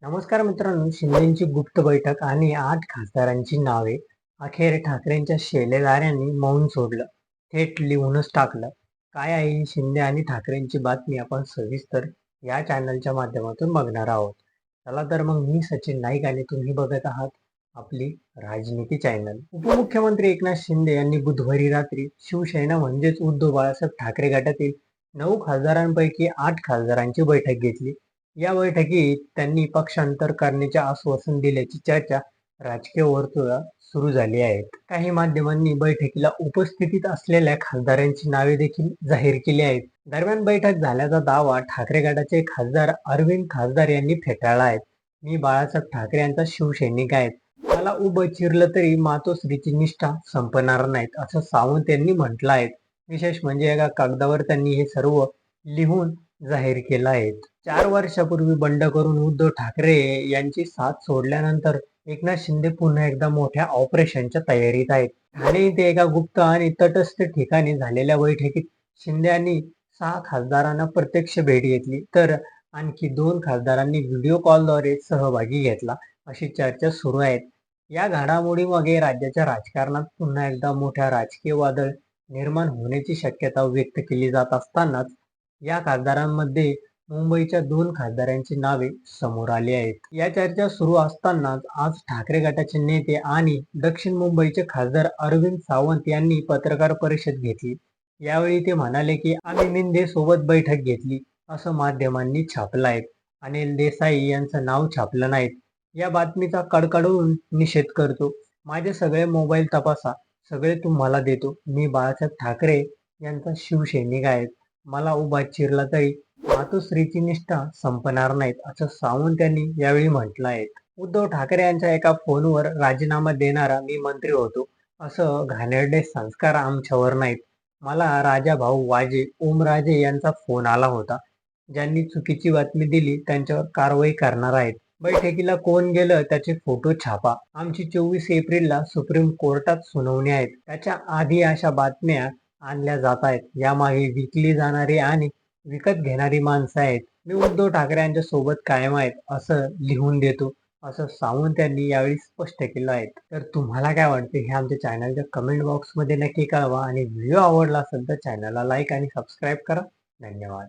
नमस्कार मित्रांनो, शिंदेची गुप्त बैठक आणि 8 खासदारांची नावे. अखेर ठाकरेंच्या शेलेदारांनी मौन सोडलं, थेट लिहूनच टाकलं. काय आहे ही शिंदे आणि ठाकरेंची बातमी, आपण सविस्तर या चॅनलच्या माध्यमातून बघणार आहोत. चला तर मग, मी सचिन नाईक आणि तुम्ही बघत आहात आपली राजनीती चॅनल. उपमुख्यमंत्री एकनाथ शिंदे यांनी बुधवारी रात्री शिवसेना म्हणजेच उद्धव बाळासाहेब ठाकरे गटातील 9 खासदारांपैकी 8 खासदारांची बैठक घेतली. या बैठकीत त्यांनी पक्षांतर करण्याचे आश्वासन दिल्याची चर्चा राजकीय वर्तुळात सुरू झाली आहे. काही माध्यमांनी बैठकीला उपस्थितीत असलेल्या खासदारांची नावे देखील जाहीर केली आहेत. दरम्यान बैठक झाल्याचा दावा ठाकरे गटाचे खासदार अरविंद खासदार यांनी फेटाळला आहे. मी बाळासाहेब ठाकरे यांचा शिवसैनिक आहे. मला उभं चिरलं तरी मातोश्रीची निष्ठा संपणार नाहीत, असं सावंत यांनी म्हटलं आहे. विशेष म्हणजे एका कागदावर त्यांनी हे सर्व लिहून जाहीर केलं आहे. 4 वर्षापूर्वी बंड करून उद्धव ठाकरे यांची साथ सोडल्यानंतर एकनाथ शिंदे पुन्हा एकदा मोठ्या ऑपरेशनच्या तयारीत आहेत. ठाणे येथे एका गुप्त आणि तटस्थ ठिकाणी झालेल्या बैठकीत शिंदे यांनी 6 खासदारांना प्रत्यक्ष भेट घेतली, तर आणखी 2 खासदारांनी व्हिडिओ कॉलद्वारे सहभागी घेतला, अशी चर्चा सुरू आहे. या घडामोडीमागे राज्याच्या राजकारणात पुन्हा एकदा मोठ्या राजकीय वादळ निर्माण होण्याची शक्यता व्यक्त केली जात असतानाच या खासदारांमध्ये मुंबईच्या 2 खासदारांची नावे समोर आली आहेत. या चर्चा सुरू असतानाच आज ठाकरे गटाचे नेते आणि दक्षिण मुंबईचे खासदार अरविंद सावंत यांनी पत्रकार परिषद घेतली. यावेळी ते म्हणाले की आम्ही मिंदे सोबत बैठक घेतली, असं माध्यमांनी छापलं आहे. अनिल देसाई यांचं नाव छापलं नाहीत. या बातमीचा कडकडून निषेध करतो. माझे सगळे मोबाईल तपासा, सगळे तुम्हाला देतो. मी बाळासाहेब ठाकरे यांचा शिवसैनिक आहे. मला उभा चिरला तरी मातोश्रीची निष्ठा संपणार नाहीत, असं सावंत यांनी यावेळी म्हटलं आहे. उद्धव ठाकरे यांच्या एका फोनवर राजीनामा देणारा मी मंत्री होतो, असं घाणेरडे संस्कार आमच्यावर नाहीत. मला राजा भाऊ वाजे ओमराजे यांचा फोन आला होता. ज्यांनी चुकीची बातमी दिली त्यांच्यावर कारवाई करणार आहेत. बैठकीला कोण गेलं त्याचे फोटो छापा. आमची 24 एप्रिलला सुप्रीम कोर्टात सुनावणी आहे. त्याच्या आधी अशा बातम्या आणल्या जात आहेत. यामागे विकली जाणारी आणि विकत घेणारी माणसं आहेत. मी उद्धव ठाकरे यांच्या सोबत कायम आहेत, असं लिहून देतो, असं सावंत यांनी यावेळी स्पष्ट केलं आहे. तर तुम्हाला काय वाटते हे आमच्या चॅनलच्या कमेंट बॉक्समध्ये नक्की कळवा आणि व्हिडिओ आवडला असेल तर चॅनलला लाईक आणि सबस्क्राईब करा. धन्यवाद.